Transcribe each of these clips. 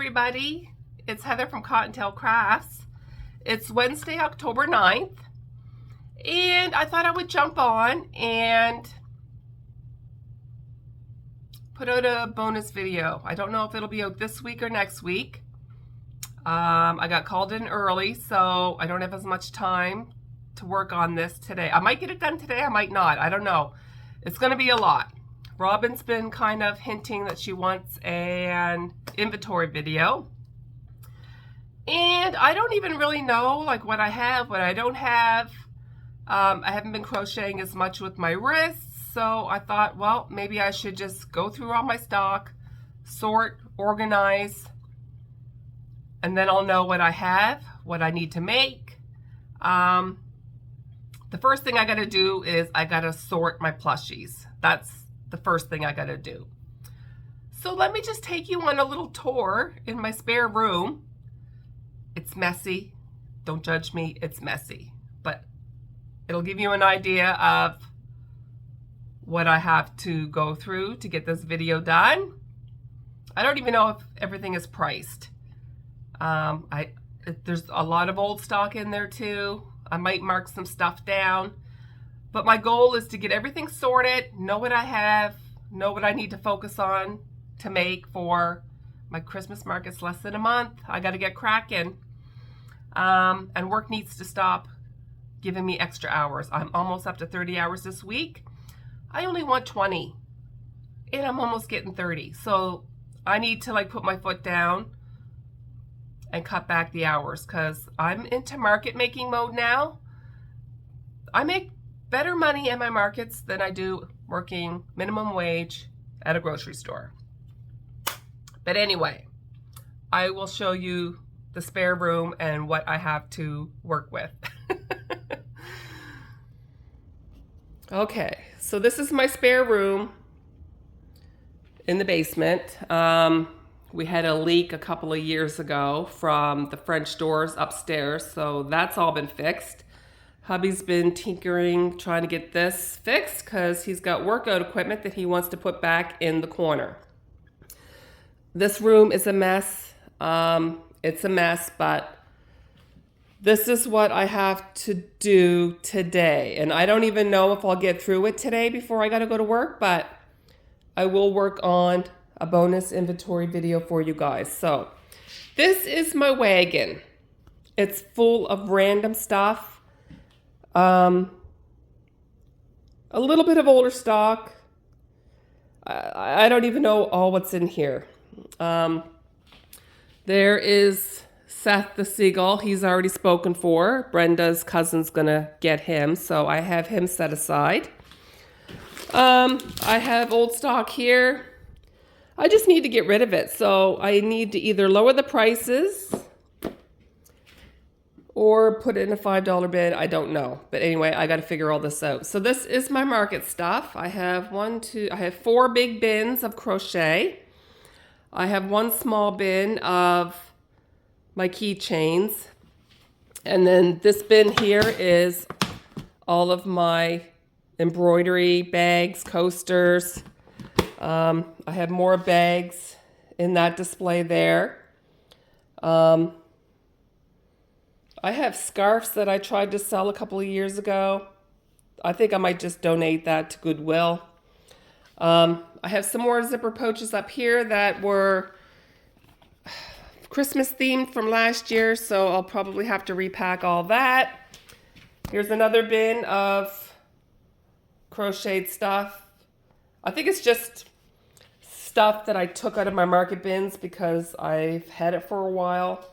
everybody. It's Heather from Cottontail Crafts. It's Wednesday, October 9th, and I thought I would jump on and put out a bonus video. I don't know if it'll be out this week or next week. I got called in early, so I don't have as much time to work on this today. I might get it done today, I might not. I don't know. It's going to be a lot. Robin's been kind of hinting that she wants an inventory video. And I don't even really know like what I have, what I don't have. I haven't been crocheting as much with my wrists, so I thought, well, maybe I should just go through all my stock, sort, organize, and then I'll know what I have, what I need to make. The first thing I gotta do is I gotta sort my plushies. That's the first thing I gotta do. So let me just take you on a little tour in my spare room. It's messy. Don't judge me, it's messy. But it'll give you an idea of what I have to go through to get this video done. I don't even know if everything is priced. There's a lot of old stock in there too. I might mark some stuff down. But my goal is to get everything sorted, know what I have, know what I need to focus on to make for my Christmas market's less than a month. I got to get cracking. And work needs to stop giving me extra hours. I'm almost up to 30 hours this week. I only want 20 and I'm almost getting 30. So I need to like put my foot down and cut back the hours because I'm into market making mode now. I make better money in my markets than I do working minimum wage at a grocery store. But anyway, I will show you the spare room and what I have to work with. Okay, so this is my spare room in the basement. We had a leak a couple of years ago from the French doors upstairs, so that's all been fixed. Hubby's been tinkering, trying to get this fixed because he's got workout equipment that he wants to put back in the corner. This room is a mess. It's a mess, but this is what I have to do today. And I don't even know if I'll get through it today before I gotta go to work, but I will work on a bonus inventory video for you guys. So this is my wagon. It's full of random stuff. A little bit of older stock. I don't even know all what's in here. There is Seth the Seagull. He's already spoken for. Brenda's cousin's gonna get him, so I have him set aside. I have old stock here. I just need to get rid of it, so I need to either lower the prices or put it in a $5 bid. I don't know. But anyway, I got to figure all this out. So this is my market stuff. I have I have 4 big bins of crochet. I have 1 small bin of my keychains. And then this bin here is all of my embroidery bags, coasters. I have more bags in that display there. I have scarves that I tried to sell a couple of years ago. I think I might just donate that to Goodwill. I have some more zipper pouches up here that were Christmas themed from last year, so I'll probably have to repack all that. Here's another bin of crocheted stuff. I think it's just stuff that I took out of my market bins because I've had it for a while.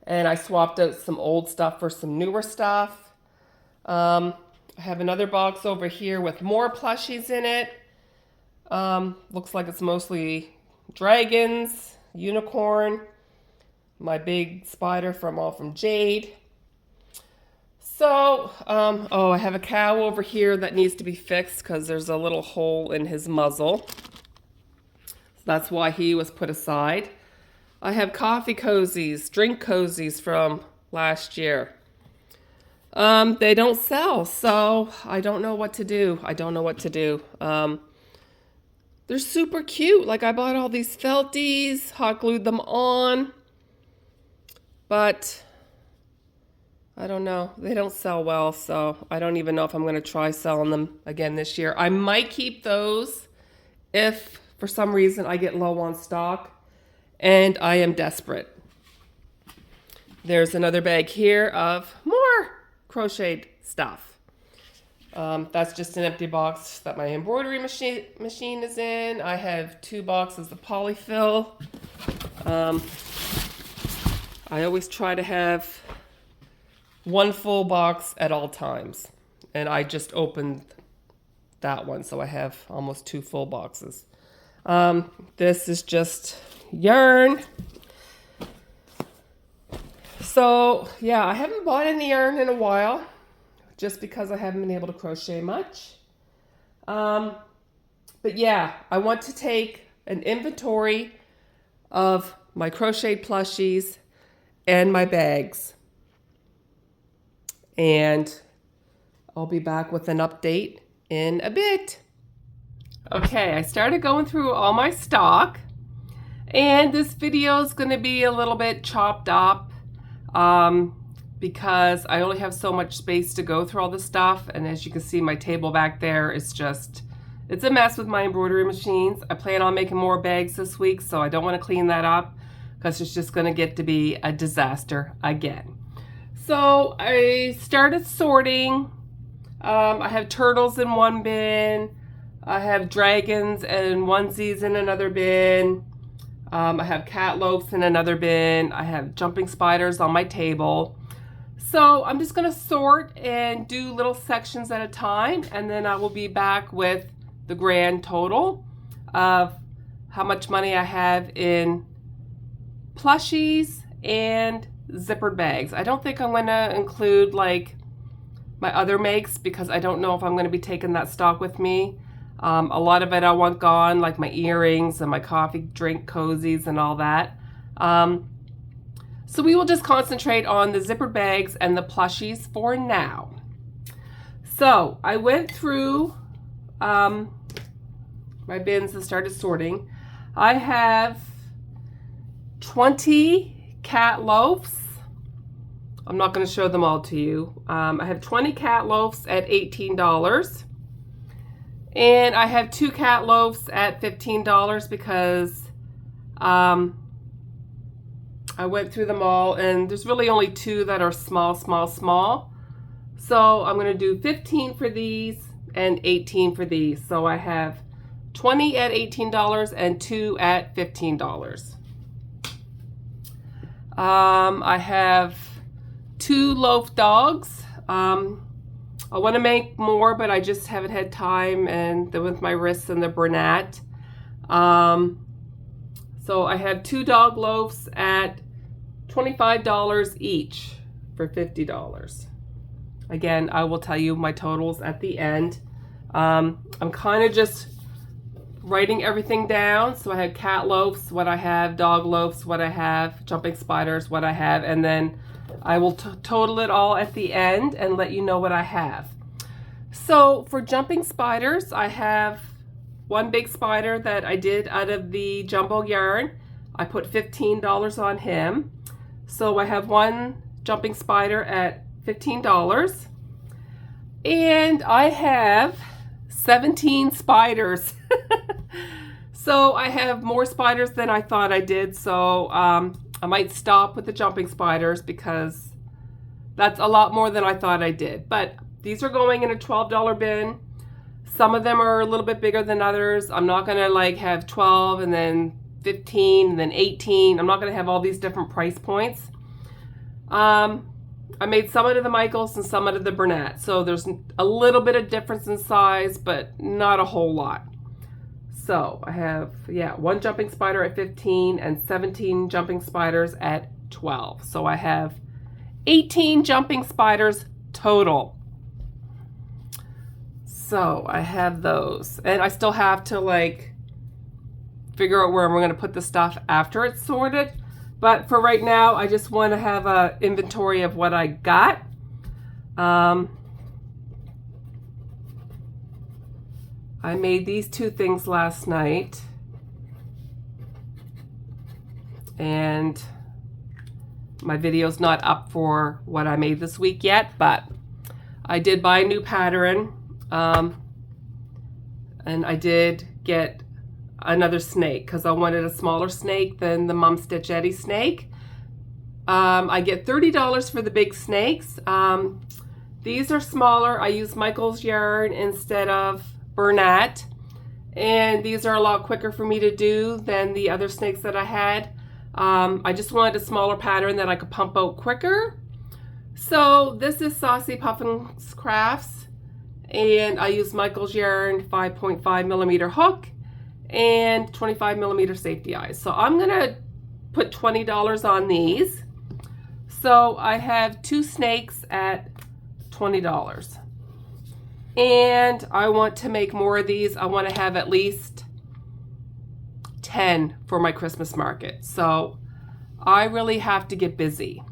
And I swapped out some old stuff for some newer stuff. I have another box over here with more plushies in it. Looks like it's mostly dragons, unicorn, my big spider from Jade. So, oh, I have a cow over here that needs to be fixed because there's a little hole in his muzzle. So that's why he was put aside. I have coffee cozies, drink cozies from last year. They don't sell, so I don't know what to do. they're super cute. Like I bought all these felties, hot glued them on, but I don't know. They don't sell well, so I don't even know if I'm going to try selling them again this year. I might keep those if for some reason I get low on stock and I am desperate. There's another bag here of more crocheted stuff. That's just an empty box that my embroidery machine is in. I have 2 boxes of polyfill. I always try to have 1 full box at all times. And I just opened that one, so I have almost 2 full boxes. This is just yarn. So, yeah, I haven't bought any yarn in a while, just because I haven't been able to crochet much. But yeah, I want to take an inventory of my crocheted plushies and my bags. And I'll be back with an update in a bit. Okay, I started going through all my stock, and this video is going to be a little bit chopped up because I only have so much space to go through all this stuff, and as you can see, my table back there is just, it's a mess with my embroidery machines. I plan on making more bags this week, so I don't want to clean that up because it's just going to get to be a disaster again. So I started sorting. I have turtles in one bin. I have dragons and onesies in another bin. I have cat loafs in another bin. I have jumping spiders on my table. So I'm just going to sort and do little sections at a time, and then I will be back with the grand total of how much money I have in plushies and zippered bags. I don't think I'm going to include like my other makes because I don't know if I'm going to be taking that stock with me. A lot of it I want gone, like my earrings and my coffee drink cozies and all that. So we will just concentrate on the zippered bags and the plushies for now. So I went through my bins and started sorting. I have 20 cat loafs. I'm not going to show them all to you. I have 20 cat loafs at $18. And I have 2 cat loafs at $15 because I went through them all, and there's really only 2 that are small. So I'm going to do 15 for these and 18 for these. So I have 20 at $18 and 2 at $15. I have 2 loaf dogs. I want to make more, but I just haven't had time, and with my wrists and the Bernat. So I have 2 dog loaves at $25 each for $50. Again, I will tell you my totals at the end. I'm kind of just writing everything down. So I have cat loaves, what I have, dog loaves, what I have, jumping spiders, what I have, and then I will total it all at the end and let you know what I have. So for jumping spiders, I have 1 big spider that I did out of the jumbo yarn. I put $15 on him. So I have 1 jumping spider at $15. And I have 17 spiders. So I have more spiders than I thought I did. So I might stop with the jumping spiders because that's a lot more than I thought I did. But these are going in a $12 bin. Some of them are a little bit bigger than others. I'm not going to like have 12 and then 15 and then 18. I'm not going to have all these different price points. I made some out of the Michaels and some out of the Bernat. So there's a little bit of difference in size, but not a whole lot. So I have, 1 jumping spider at 15 and 17 jumping spiders at 12. So I have 18 jumping spiders total. So I have those. And I still have to like figure out where we're going to put the stuff after it's sorted. But for right now, I just want to have an inventory of what I got. I made these two things last night, and my video's not up for what I made this week yet, but I did buy a new pattern, and I did get another snake because I wanted a smaller snake than the Mum Stitch Eddie snake. I get $30 for the big snakes. These are smaller. I use Michael's yarn instead of Bernat, and these are a lot quicker for me to do than the other snakes that I had. I just wanted a smaller pattern that I could pump out quicker. So this is Saucy Puffins Crafts, and I use Michael's yarn 5.5 millimeter hook and 25 millimeter safety eyes. So I'm gonna put $20 on these. So I have two snakes at $20. And I want to make more of these. I want to have at least 10 for my Christmas market. So I really have to get busy.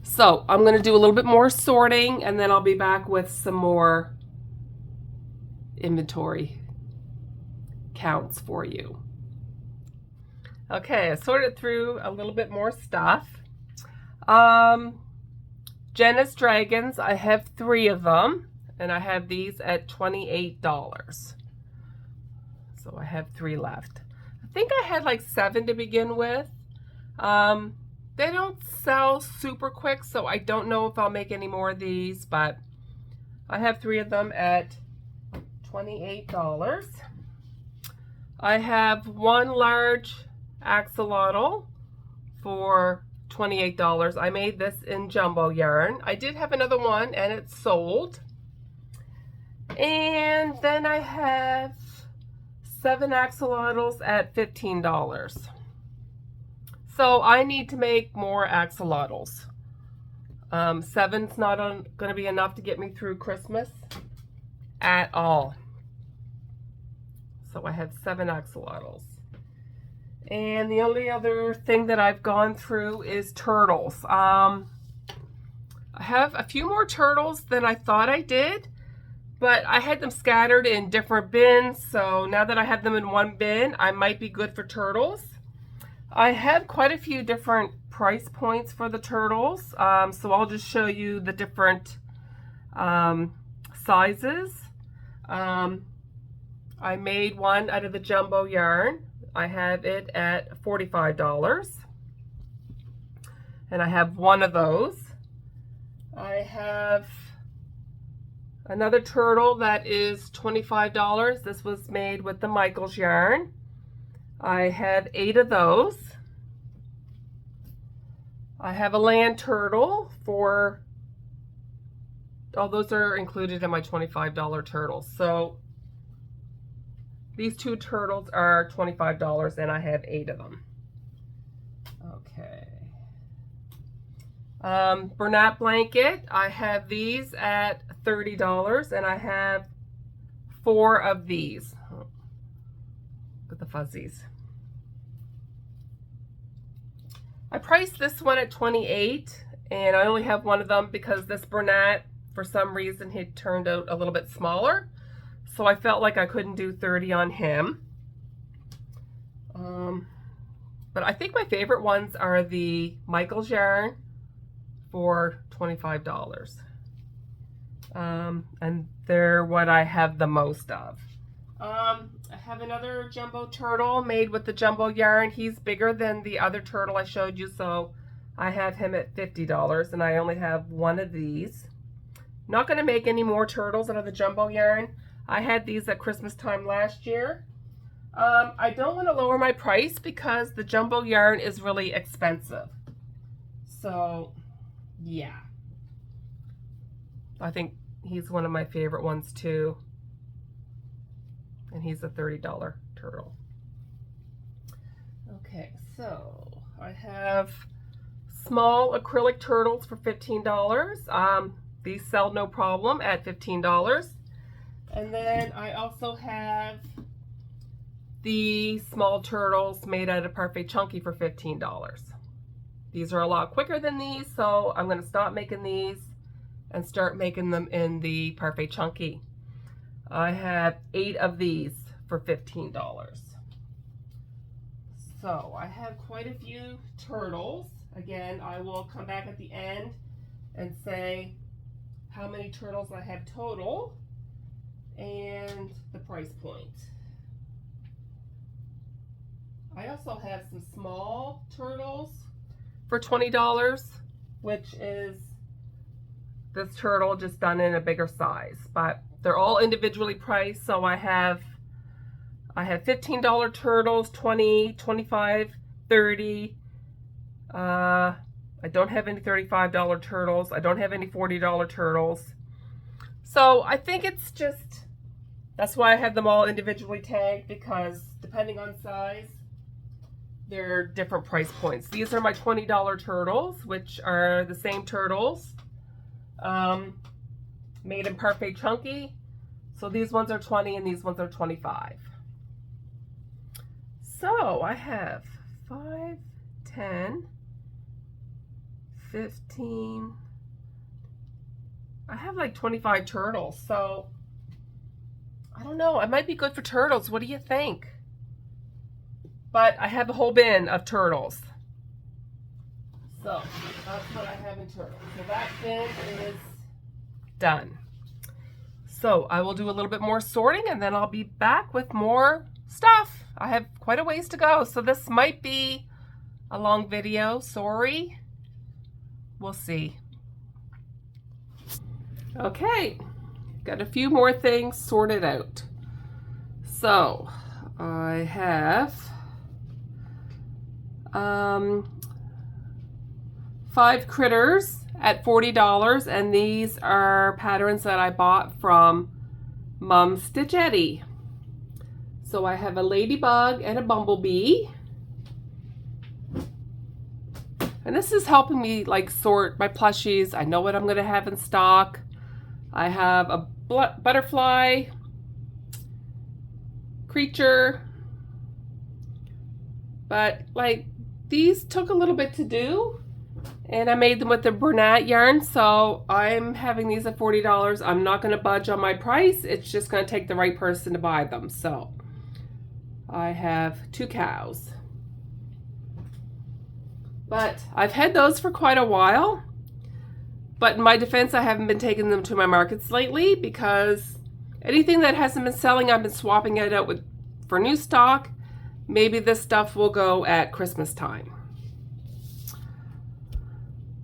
So I'm going to do a little bit more sorting, and then I'll be back with some more inventory counts for you. Okay, I sorted through a little bit more stuff. Jenna's Dragons, I have 3 of them, and I have these at $28. So I have 3 left. I think I had like 7 to begin with. They don't sell super quick, so I don't know if I'll make any more of these, but I have 3 of them at $28. I have 1 large axolotl for $28. I made this in jumbo yarn. I did have another one and it's sold. And then I have 7 axolotls at $15. So I need to make more axolotls. 7's not going to be enough to get me through Christmas at all. So I have 7 axolotls. And the only other thing that I've gone through is turtles. I have a few more turtles than I thought I did, but I had them scattered in different bins, so now that I have them in one bin, I might be good for turtles. I have quite a few different price points for the turtles, so I'll just show you the different sizes. I made one out of the jumbo yarn. I have it at $45, and I have 1 of those. I have another turtle that is $25. This was made with the Michael's yarn. I have 8 of those. I have a land turtle for, oh, those are included in my $25 turtles. So these 2 turtles are $25, and I have 8 of them. Okay. Bernat blanket, I have these at $30, and I have 4 of these. Look at the fuzzies. I priced this one at $28, and I only have 1 of them because this Bernat, for some reason, had turned out a little bit smaller. So I felt like I couldn't do 30 on him. But I think my favorite ones are the Michael's yarn for $25. And they're what I have the most of. I have another jumbo turtle made with the jumbo yarn. He's bigger than the other turtle I showed you, so I have him at $50, and I only have 1 of these. Not going to make any more turtles out of the jumbo yarn. I had these at Christmas time last year. I don't want to lower my price because the jumbo yarn is really expensive. So, yeah. I think he's one of my favorite ones too. And he's a $30 turtle. Okay, so I have small acrylic turtles for $15. These sell no problem at $15. And then I also have the small turtles made out of Parfait Chunky for $15. These are a lot quicker than these, so I'm going to stop making these and start making them in the Parfait Chunky. I have 8 of these for $15. So I have quite a few turtles. Again, I will come back at the end and say how many turtles I have total and the price point. I also have some small turtles for $20, which is this turtle just done in a bigger size, but they're all individually priced. So I have $15 turtles, 20, 25, 30. I don't have any $35 turtles. I don't have any $40 turtles. So I think it's just, that's why I have them all individually tagged, because depending on size, they're different price points. These are my $20 turtles, which are the same turtles, made in Parfait Chunky. So these ones are 20 and these ones are 25. So I have 5, 10, 15. I have like 25 turtles. So I don't know. It might be good for turtles. What do you think? But I have a whole bin of turtles. So that's what I have in turtles. So that bin is done. So I will do a little bit more sorting and then I'll be back with more stuff. I have quite a ways to go. So this might be a long video. Sorry. We'll see. Okay. Got a few more things sorted out. So I have 5 critters at $40, and these are patterns that I bought from Mom Stitchetti. So I have a ladybug and a bumblebee, and this is helping me like sort my plushies. I know what I'm going to have in stock. I have a butterfly creature, but like these took a little bit to do, and I made them with the Bernat yarn, so I'm having these at $40. I'm not going to budge on my price. It's just going to take the right person to buy them. So I have 2 cows, but I've had those for quite a while. But in my defense, I haven't been taking them to my markets lately because anything that hasn't been selling, I've been swapping it out for new stock. Maybe this stuff will go at Christmas time.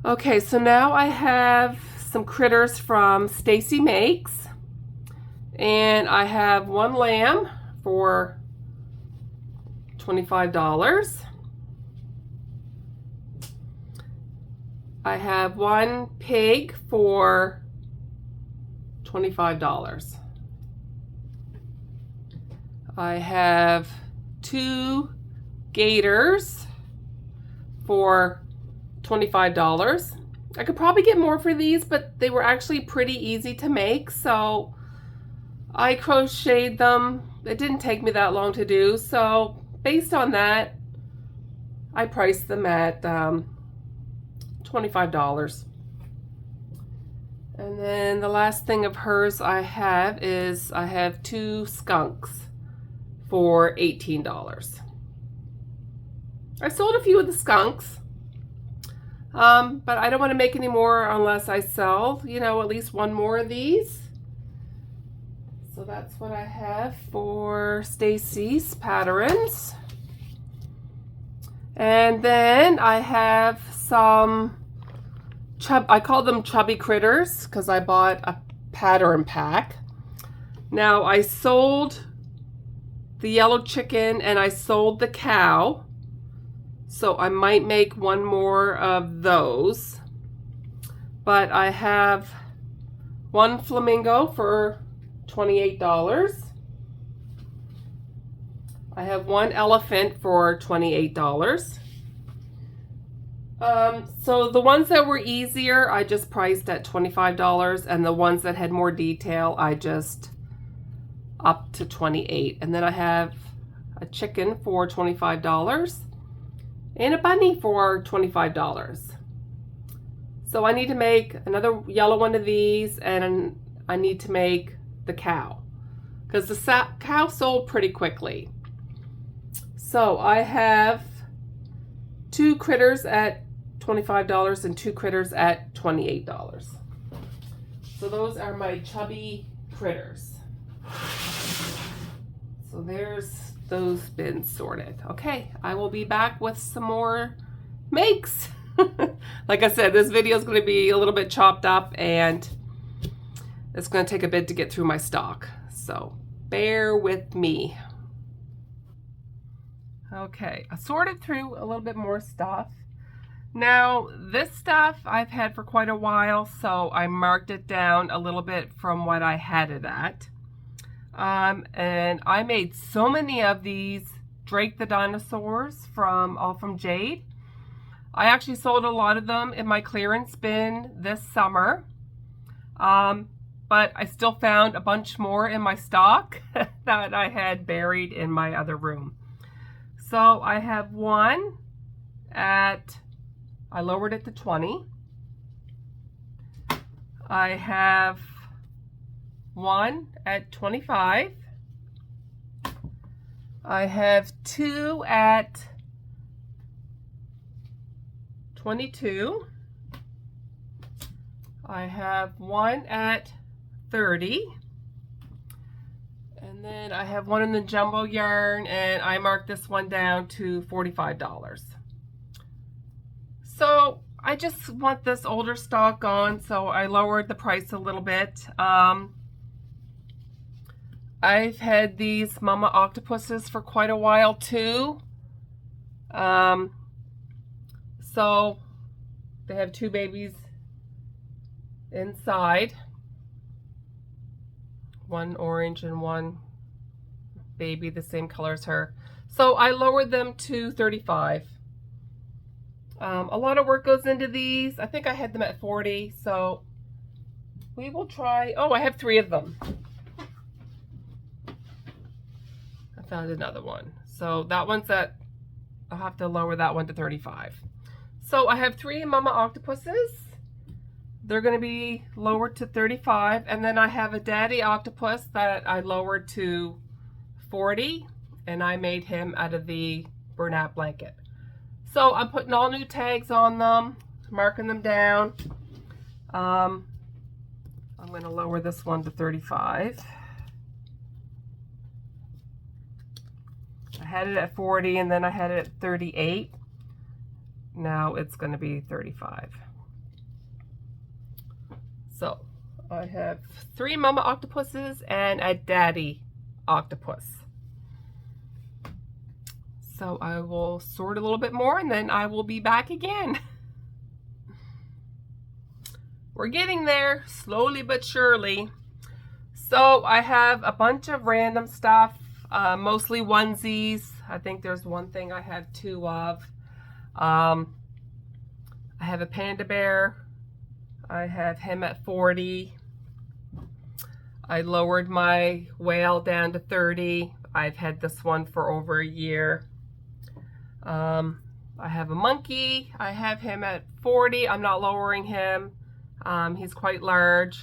Okay, so now I have some critters from Stacy Makes, and I have 1 lamb for $25. I have 1 pig for $25. I have 2 gators for $25. I could probably get more for these, but they were actually pretty easy to make, so I crocheted them. It didn't take me that long to do, so based on that, I priced them at $25. And then the last thing of hers I have is I have 2 skunks for $18. I sold a few of the skunks, but I don't want to make any more unless I sell, you know, at least 1 more of these. So that's what I have for Stacy's patterns. And then I have some I call them chubby critters because I bought a pattern pack. Now I sold the yellow chicken and I sold the cow, so I might make 1 more of those. But I have 1 flamingo for $28. I have 1 elephant for $28. So the ones that were easier, I just priced at $25, and the ones that had more detail, I just upped to $28. And then I have a chicken for $25 and a bunny for $25. So I need to make another yellow one of these, and I need to make the cow. because the cow sold pretty quickly. So I have 2 critters at $25 and 2 critters at $28. So those are my chubby critters. So there's those bins sorted. Okay, I will be back with some more makes. Like I said, this video is going to be a little bit chopped up and it's going to take a bit to get through my stock. So bear with me. Okay, I sorted through a little bit more stuff. Now, this stuff I've had for quite a while, so I marked it down a little bit from what I had it at. And I made so many of these Drake the dinosaurs all from Jade. I actually sold a lot of them in my clearance bin this summer. But I still found a bunch more in my stock that I had buried in my other room. So I have one I lowered it to 20. I have one at 25. I have 2 at 22. I have one at 30. And then I have one in the jumbo yarn, and I marked this one down to $45. So I just want this older stock on, so I lowered the price a little bit. I've had these mama octopuses for quite a while too. So they have 2 babies inside. One orange and one baby the same color as her. So I lowered them to 35. A lot of work goes into these. I think I had them at 40, so we will try. Oh, I have 3 of them. I found another one. So that one's at, I'll have to lower that one to 35. So I have 3 mama octopuses. They're going to be lowered to 35. And then I have a daddy octopus that I lowered to 40. And I made him out of the burlap blanket. So I'm putting all new tags on them, marking them down. I'm going to lower this one to 35. I had it at 40 and then I had it at 38. Now it's going to be 35. So I have 3 mama octopuses and a daddy octopus. So I will sort a little bit more and then I will be back again. We're getting there, slowly but surely. So I have a bunch of random stuff, mostly onesies. I think there's one thing I have 2 of. I have a panda bear. I have him at 40. I lowered my whale down to 30. I've had this one for over a year. I have a monkey. I have him at 40. I'm not lowering him. He's quite large.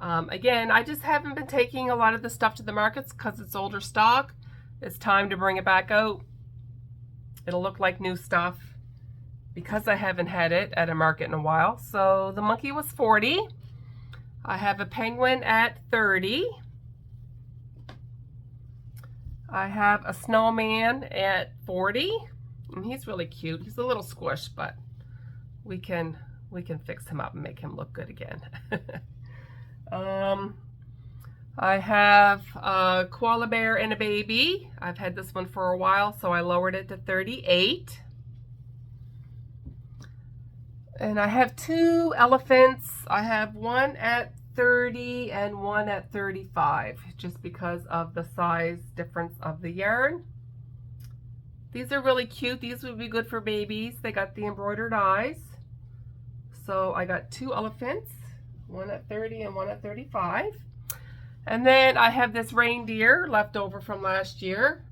Again, I just haven't been taking a lot of the stuff to the markets because it's older stock. It's time to bring it back out. It'll look like new stuff because I haven't had it at a market in a while. So the monkey was 40. I have a penguin at 30. I have a snowman at 40. And he's really cute. He's a little squish, but we can fix him up and make him look good again. I have a koala bear and a baby. I've had this one for a while, so I lowered it to 38. And I have 2 elephants. I have one at 30 and one at 35, just because of the size difference of the yarn. These are really cute. These would be good for babies. They got the embroidered eyes. So I got 2 elephants, one at 30 and one at 35. And then I have this reindeer left over from last year.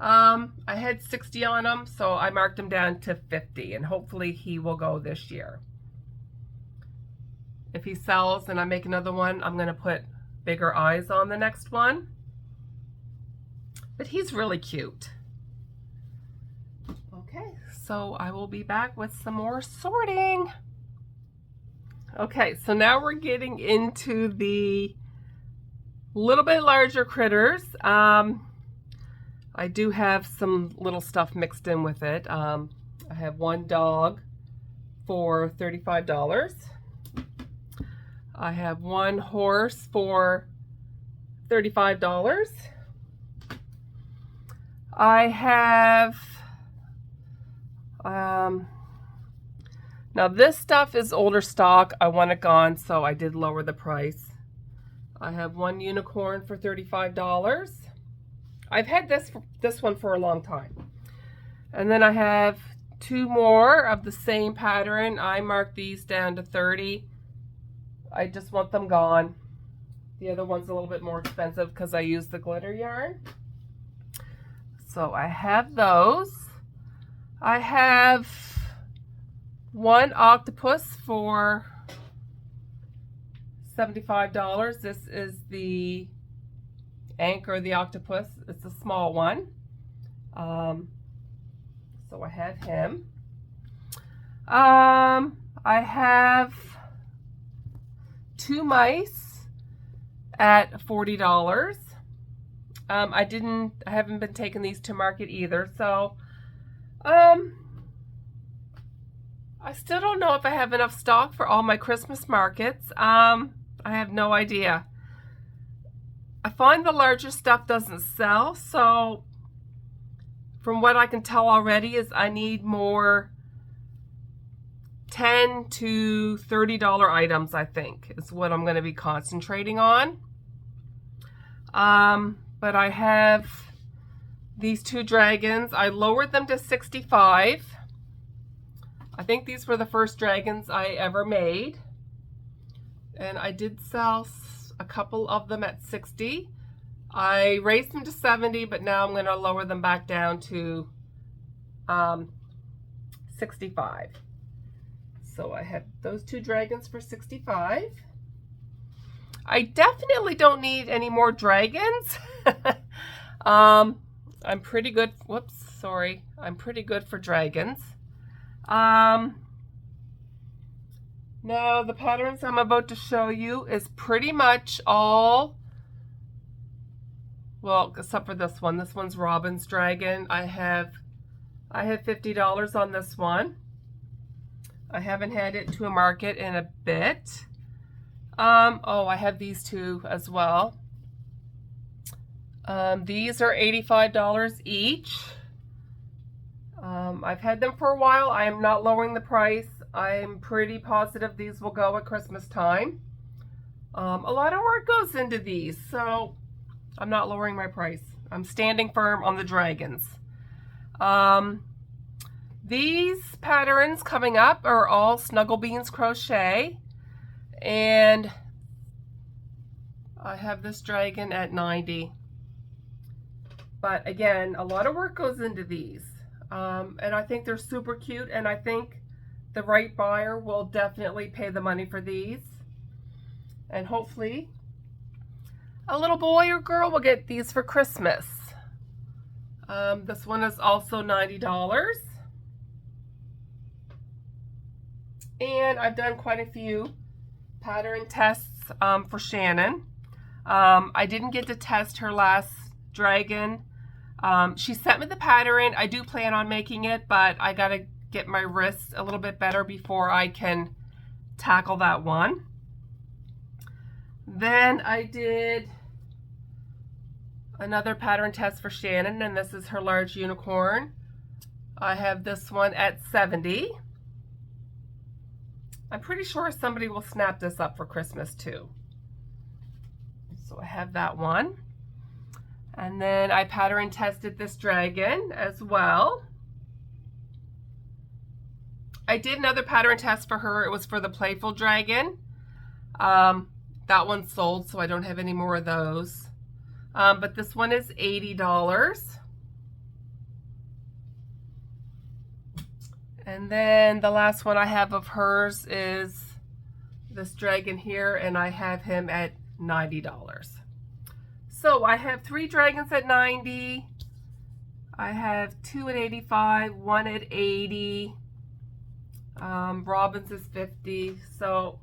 I had 60 on him, so I marked him down to 50, and hopefully he will go this year. If he sells and I make another one, I'm going to put bigger eyes on the next one. but he's really cute. Okay, so I will be back with some more sorting. Okay, so now we're getting into the little bit larger critters. I do have some little stuff mixed in with it. I have one dog for $35. I have one horse for $35. I have, now this stuff is older stock. I want it gone, so I did lower the price. I have one unicorn for $35. I've had this one for a long time. And then I have two more of the same pattern. I marked these down to $30. I just want them gone. The other one's a little bit more expensive because I use the glitter yarn. So I have those. I have one octopus for $75. This is the anchor, the octopus. It's a small one. So I have him. I have two mice at $40. I haven't been taking these to market either, so I still don't know if I have enough stock for all my Christmas markets. I have no idea. I find the larger stuff doesn't sell, so from what I can tell already is I need more $10 to $30 items, I think, is what I'm going to be concentrating on. But I have these two dragons. I lowered them to $65. I think these were the first dragons I ever made. And I did sell a couple of them at $60. I raised them to $70, but now I'm going to lower them back down to $65. So I have those two dragons for $65. I definitely don't need any more dragons. I'm pretty good. Whoops, sorry. I'm pretty good for dragons. Now the patterns I'm about to show you is pretty much all, well, except for this one. This one's Robin's dragon. I have $50 on this one. I haven't had it to a market in a bit. Oh, I have these two as well. These are $85 each. I've had them for a while. I am not lowering the price. I'm pretty positive these will go at Christmas time. A lot of work goes into these, so I'm not lowering my price. I'm standing firm on the dragons. These patterns coming up are all Snuggle Beans crochet, and I have this dragon at $90. But again, a lot of work goes into these, and I think they're super cute, and I think the right buyer will definitely pay the money for these, and hopefully a little boy or girl will get these for Christmas. This one is also $90. And I've done quite a few pattern tests for Shannon. I didn't get to test her last dragon. She sent me the pattern. I do plan on making it, but I gotta get my wrists a little bit better before I can tackle that one. Then I did another pattern test for Shannon, and this is her large unicorn. I have this one at $70. I'm pretty sure somebody will snap this up for Christmas too. So I have that one. And then I pattern tested this dragon as well. I did another pattern test for her. It was for the playful dragon. That one sold, so I don't have any more of those. But this one is $80. And then the last one I have of hers is this dragon here, and I have him at $90. So I have 3 dragons at 90. I have 2 at 85, 1 at 80. Robin's is 50. So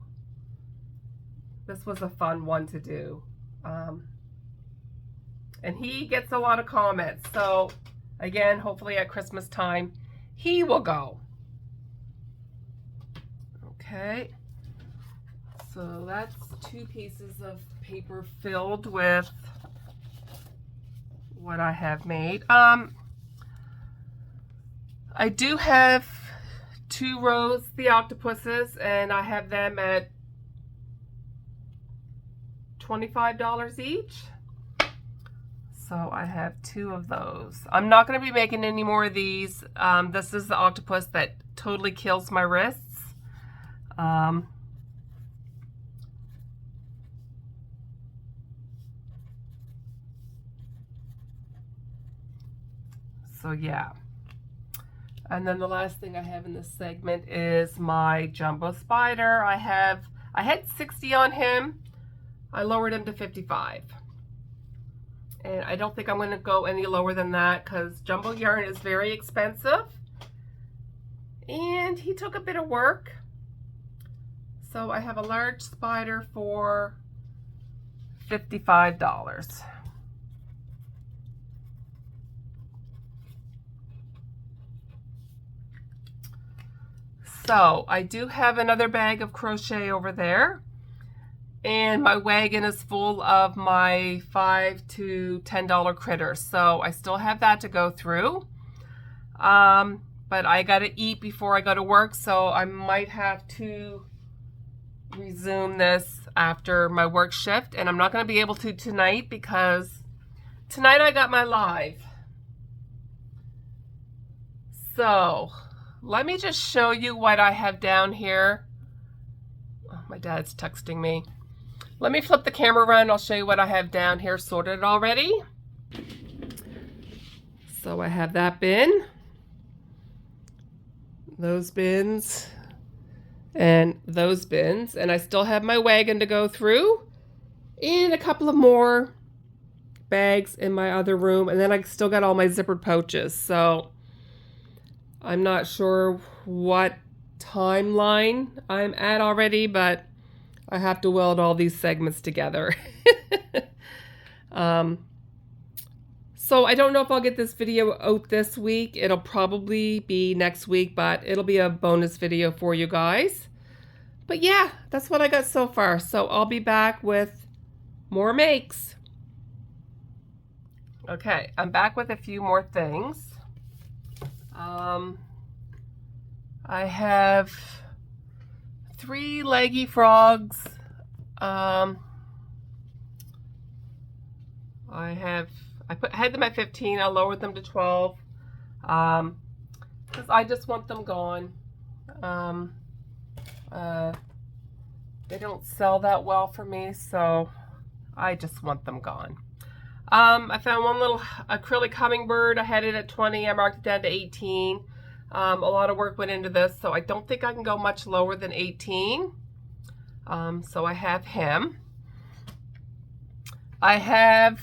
this was a fun one to do. And he gets a lot of comments. So again, hopefully at Christmas time, he will go. Okay. So that's 2 pieces of paper filled with what I have made. I do have 2 rows, the octopuses, and I have them at $25 each. So I have 2 of those. I'm not going to be making any more of these. This is the octopus that totally kills my wrists. So yeah. And then the last thing I have in this segment is my jumbo spider. I had 60 on him. I lowered him to 55. And I don't think I'm going to go any lower than that because jumbo yarn is very expensive. And he took a bit of work. So I have a large spider for $55. So I do have another bag of crochet over there, and my wagon is full of my $5 to $10 critters. So I still have that to go through, but I got to eat before I go to work, so I might have to resume this after my work shift, and I'm not going to be able to tonight because tonight I got my live. So let me just show you what I have down here. Oh, my dad's texting me. Let me flip the camera around. I'll show you what I have down here sorted already. So I have that bin, those bins, and those bins. And I still have my wagon to go through and a couple of more bags in my other room. And then I still got all my zippered pouches. So I'm not sure what timeline I'm at already, but I have to weld all these segments together. So I don't know if I'll get this video out this week. It'll probably be next week, but it'll be a bonus video for you guys. But yeah, that's what I got so far. So I'll be back with more makes. Okay, I'm back with a few more things. I have 3 leggy frogs. I had them at 15. I lowered them to 12 because I just want them gone. They don't sell that well for me, so I just want them gone. I found one little acrylic hummingbird. I had it at 20. I marked it down to 18. A lot of work went into this, so I don't think I can go much lower than 18. So I have him. I have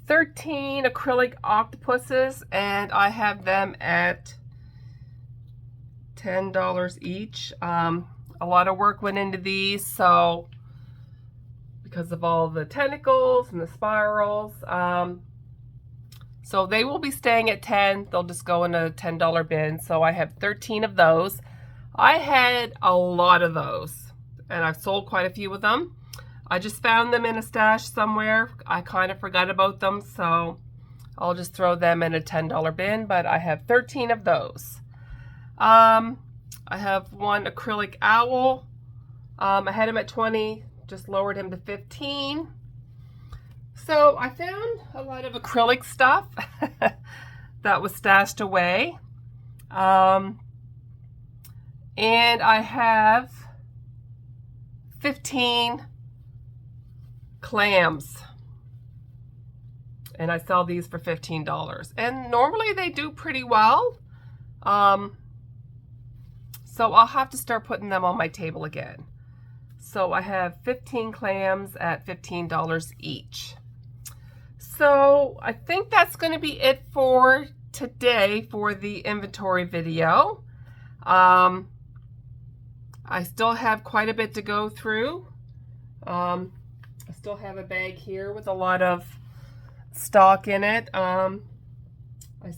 13 acrylic octopuses, and I have them at $10 each. A lot of work went into these, so because of all the tentacles and the spirals. So they will be staying at 10. They'll just go in a $10 bin. So I have 13 of those. I had a lot of those, and I've sold quite a few of them. I just found them in a stash somewhere. I kind of forgot about them, so I'll just throw them in a $10 bin, but I have 13 of those. I have one acrylic owl. I had him at 20, just lowered him to 15. So I found a lot of acrylic stuff that was stashed away. And I have 15 clams. And I sell these for $15. And normally they do pretty well. So I'll have to start putting them on my table again. So I have 15 clams at $15 each. So I think that's going to be it for today for the inventory video. I still have quite a bit to go through. I still have a bag here with a lot of stock in it. I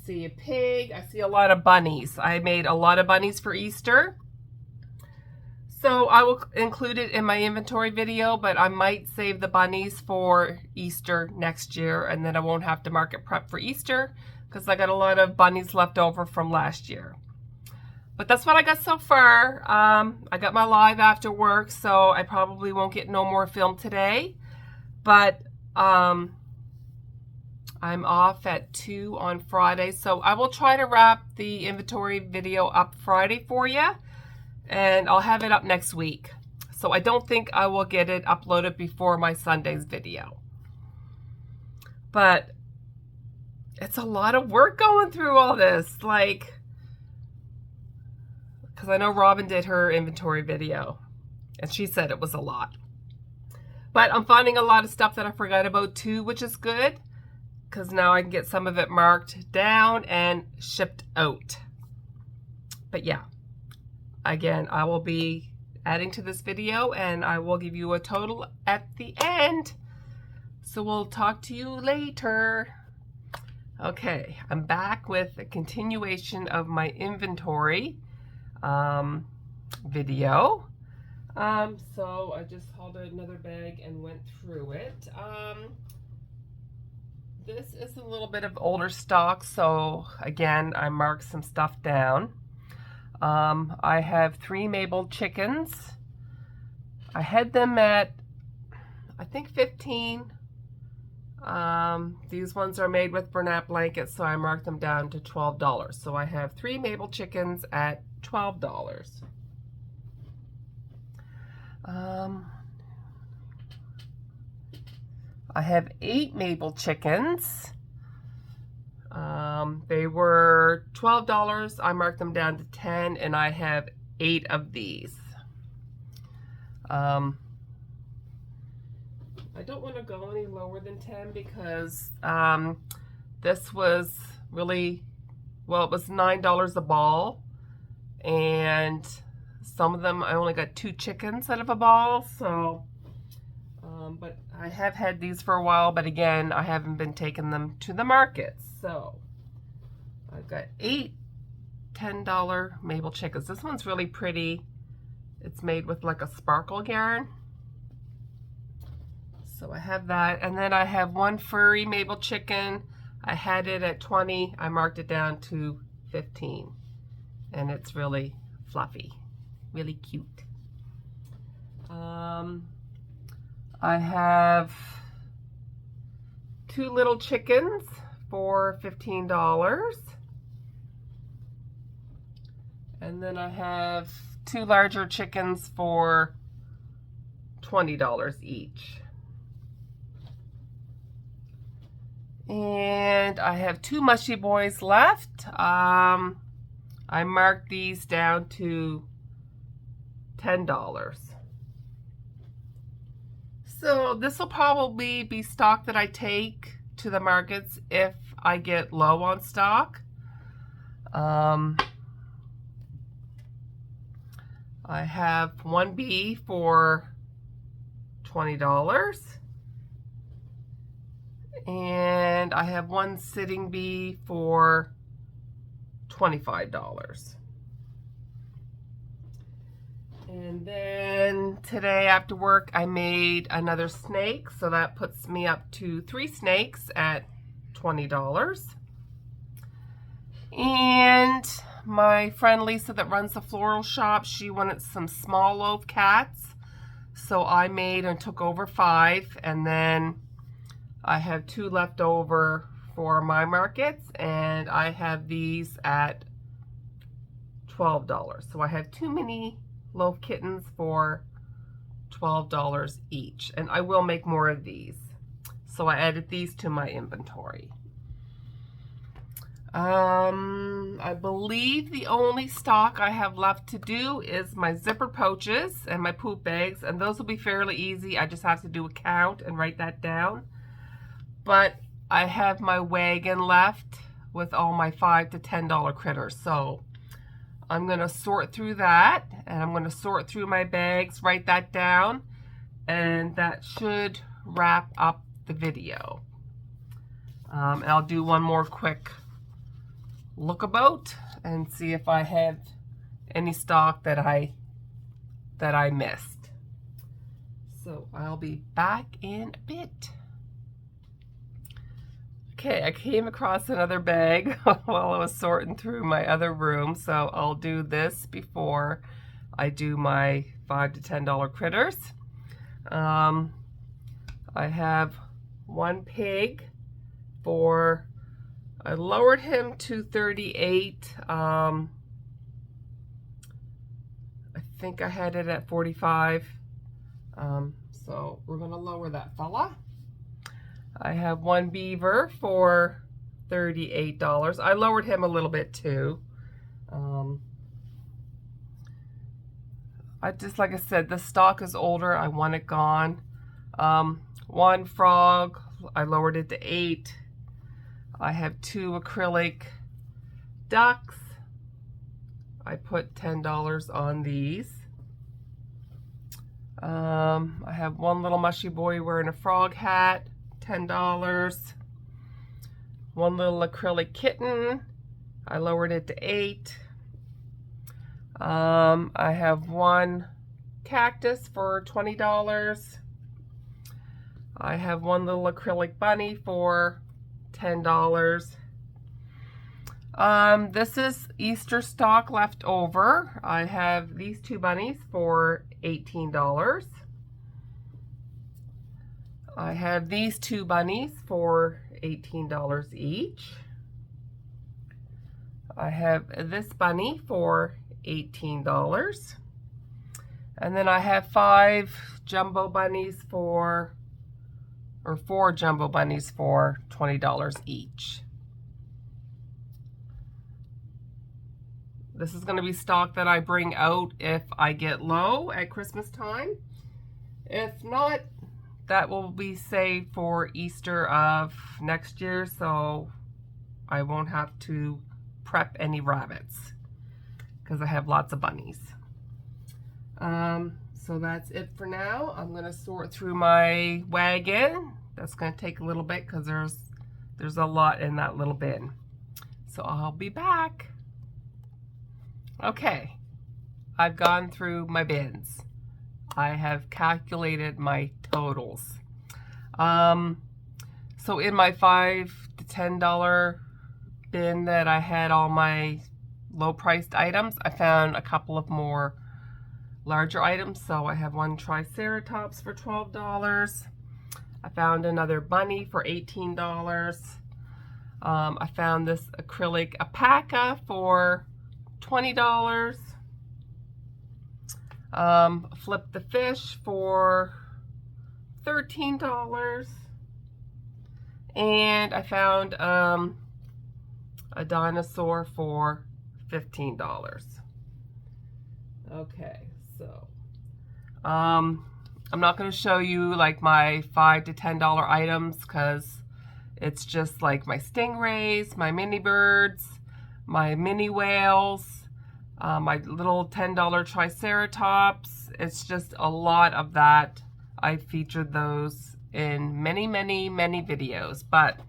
see a pig. I see a lot of bunnies. I made a lot of bunnies for Easter. So I will include it in my inventory video, but I might save the bunnies for Easter next year, and then I won't have to market prep for Easter because I got a lot of bunnies left over from last year. But that's what I got so far. I got my live after work, so I probably won't get no more film today. But I'm off at 2 on Friday, so I will try to wrap the inventory video up Friday for you. And I'll have it up next week. So I don't think I will get it uploaded before my Sunday's video. But it's a lot of work going through all this. Like, because I know Robin did her inventory video. And she said it was a lot. But I'm finding a lot of stuff that I forgot about too, which is good. Because now I can get some of it marked down and shipped out. But yeah. Again, I will be adding to this video and I will give you a total at the end. So we'll talk to you later. Okay, I'm back with a continuation of my inventory video. So I just hauled out another bag and went through it. This is a little bit of older stock, so again, I marked some stuff down. I have 3 Mabel chickens. I had them at, I think 15. These ones are made with Bernat blankets, so I marked them down to $12. So I have 3 Mabel chickens at $12. I have 8 Mabel chickens. They were $12. I marked them down to 10, and I have 8 of these. I don't want to go any lower than 10 because this was really, well, it was $9 a ball, and some of them I only got 2 chickens out of a ball. So but I have had these for a while, but again, I haven't been taking them to the market. So I've got 8 $10 Mabel chickens. This one's really pretty. It's made with like a sparkle yarn. So I have that. And then I have 1 furry Mabel chicken. I had it at 20. I marked it down to 15. And it's really fluffy. Really cute. I have 2 little chickens for $15. And then I have 2 larger chickens for $20 each. And I have 2 mushy boys left. I marked these down to $10. So this will probably be stock that I take to the markets if I get low on stock. I have 1 bee for $20. And I have 1 sitting bee for $25. And then today after work I made another snake, so that puts me up to 3 snakes at $20. And my friend Lisa that runs the floral shop, she wanted some small loaf cats, so I made and took over 5, and then I have 2 left over for my markets, and I have these at $12. So I have 2 mini loaf kittens for $12 each, and I will make more of these. So I added these to my inventory. I believe the only stock I have left to do is my zipper pouches and my poop bags, and those will be fairly easy. I just have to do a count and write that down. But I have my wagon left with all my $5 to $10 critters. So I'm going to sort through that, and I'm going to sort through my bags, write that down, and that should wrap up the video. And I'll do one more quick lookabout and see if I have any stock that I missed. So I'll be back in a bit. Okay, I came across another bag while I was sorting through my other room, so I'll do this before I do my $5 to $10 critters. I have one pig for, I lowered him to 38. I think I had it at 45. So we're gonna lower that fella. I have one beaver for $38. I lowered him a little bit too. Like I said, the stock is older. I want it gone. One frog, I lowered it to 8. I have 2 acrylic ducks. I put $10 on these. I have one little mushy boy wearing a frog hat, $10. One little acrylic kitten, I lowered it to 8. I have one cactus for $20. I have one little acrylic bunny for $10. This is Easter stock left over. I have these 2 bunnies for $18. I have these 2 bunnies for $18 each. I have this bunny for $18. And then I have 5 jumbo bunnies for, or 4 jumbo bunnies for $20 each. This is going to be stock that I bring out if I get low at Christmas time. If not, that will be saved for Easter of next year, so I won't have to prep any rabbits because I have lots of bunnies. So that's it for now. I'm going to sort through my wagon. That's going to take a little bit because there's a lot in that little bin. So I'll be back. Okay, I've gone through my bins. I have calculated my totals. So in my $5 to $10 bin that I had all my low-priced items, I found a couple of more larger items. So I have one Triceratops for $12. I found another bunny for $18. I found this acrylic alpaca for $20. Flip the fish for $13. And I found a dinosaur for $15. Okay, so I'm not going to show you like my $5 to $10 items because it's just like my stingrays, my mini birds, my mini whales, my little $10 Triceratops. It's just a lot of that. I featured those in many videos, but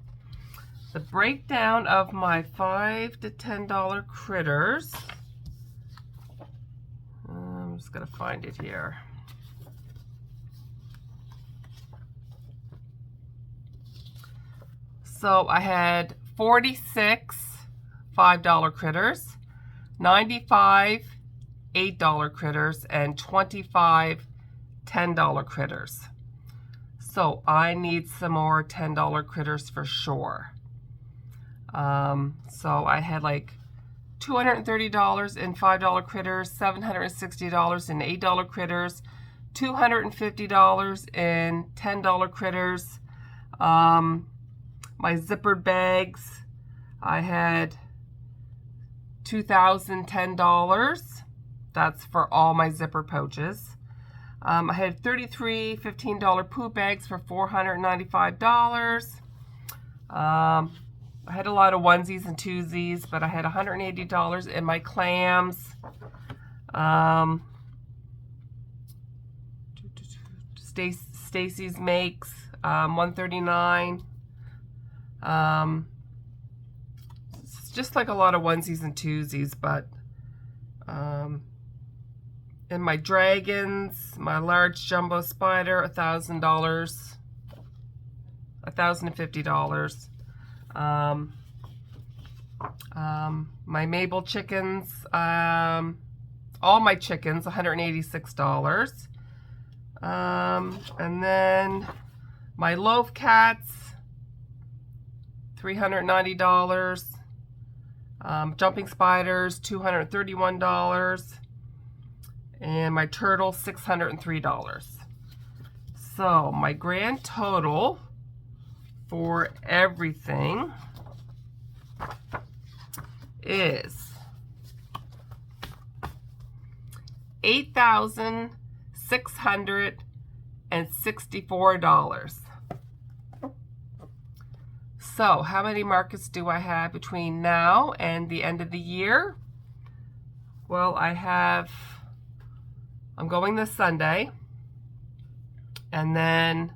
the breakdown of my $5 to $10 critters, I'm just gonna find it here. So I had 46 $5 critters, 95 $8 critters, and 25 $10 critters. So I need some more $10 critters for sure. So I had like $230 in $5 critters, $760 in $8 critters, $250 in $10 critters. My zippered bags, I had $2,010. That's for all my zipper pouches. I had 33 $15 poo bags for $495. I had a lot of onesies and twosies, but I had $180 in my clams. Stacy's makes $139. It's just like a lot of onesies and twosies, but in my dragons, my large jumbo spider, $1,000, $1,050. My Mabel chickens, all my chickens, $186. And then my loaf cats, $390. Jumping spiders, $231. And my turtle, $603. So my grand total for everything is $8,664. So how many markets do I have between now and the end of the year? Well, I'm going this Sunday, and then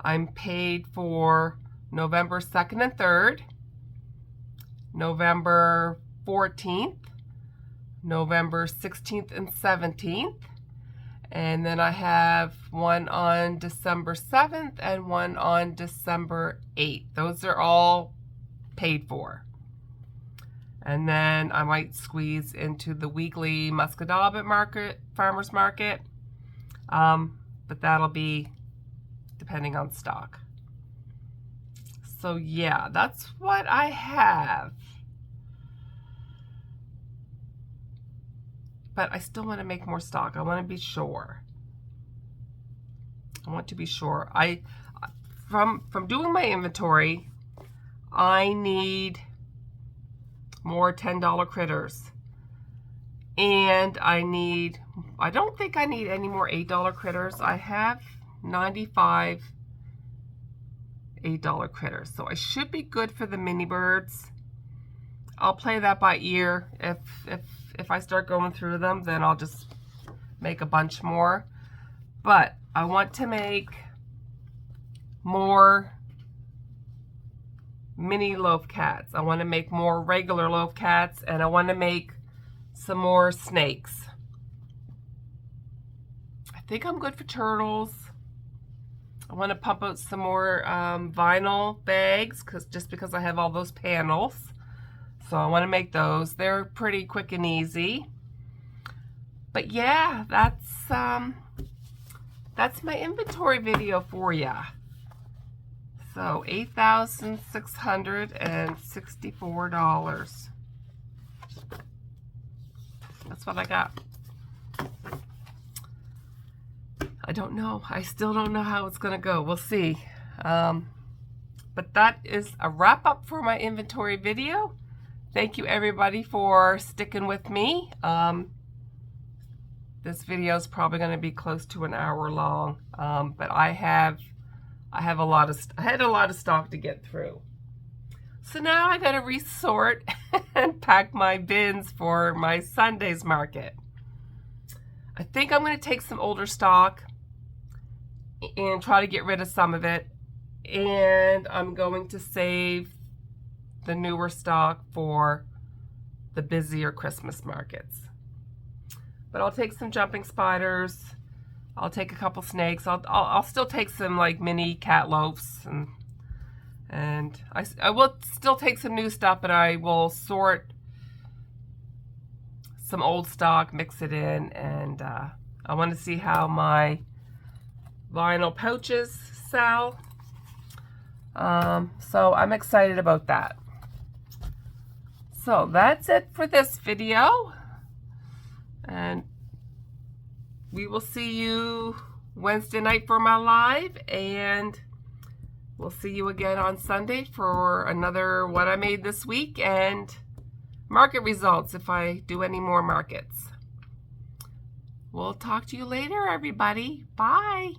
I'm paid for November 2nd and 3rd, November 14th, November 16th and 17th, and then I have one on December 7th and one on December 8th. Those are all paid for. And then I might squeeze into the weekly Muscatawbut market, farmers market, but that'll be depending on stock. So yeah, that's what I have. But I still want to make more stock. I want to be sure. I want to be sure. From doing my inventory, I need more $10 critters. And I don't think I need any more $8 critters. I have 95 $8 critters. So I should be good for the mini birds. I'll play that by ear. If I start going through them, then I'll just make a bunch more. But I want to make more mini loaf cats. I want to make more regular loaf cats, and I want to make some more snakes. I think I'm good for turtles. I want to pump out some more vinyl bags just because I have all those panels. So I want to make those. They're pretty quick and easy. But yeah, that's my inventory video for ya. So $8,664. That's what I got. I don't know. I still don't know how it's going to go. We'll see. But that is a wrap up for my inventory video. Thank you everybody for sticking with me. This video is probably going to be close to an hour long, but I had a lot of stock to get through. So now I got to resort and pack my bins for my Sunday's market. I think I'm going to take some older stock and try to get rid of some of it, and I'm going to save the newer stock for the busier Christmas markets. But I'll take some jumping spiders. I'll take a couple snakes. I'll still take some like mini cat loafs, and I will still take some new stuff, but I will sort some old stock, mix it in, and I want to see how my vinyl pouches sell. So I'm excited about that. So that's it for this video, and we will see you Wednesday night for my live, and we'll see you again on Sunday for another what I made this week and market results if I do any more markets. We'll talk to you later, everybody. Bye.